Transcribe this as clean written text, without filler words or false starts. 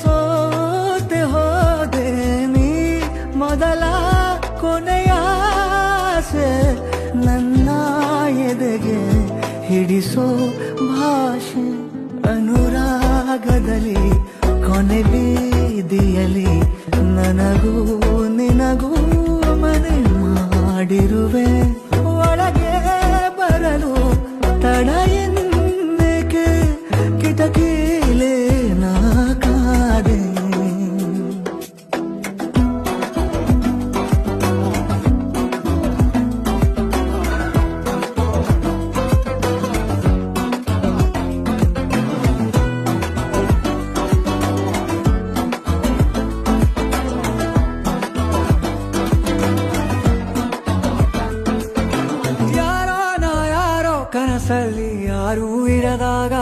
ಸೋತೆ ಹೋದೆ ನೀ ಮೊದಲ ಕೊನೆಯ ಆಸೆ ನನ್ನ ಎದೆಗೆ ಹಿಡಿಸೋ ಭಾಷೆ ಅನುರಾಗದಲ್ಲಿ ಕೊನೆ ಬೀದಿಯಲ್ಲಿ ನನಗೂ ನಿನಗೂ ಮನೆ ಮಾಡಿರುವೆ ಒಳಗೆ ಬರಲು ತಡ ಎನ್ನಕ್ಕೆ ಕಿಟಕಿಲೇ ನಾ ಕಾದೆ ಕನಸಲ್ಲಿ ಯಾರೂ ಇರದಾಗ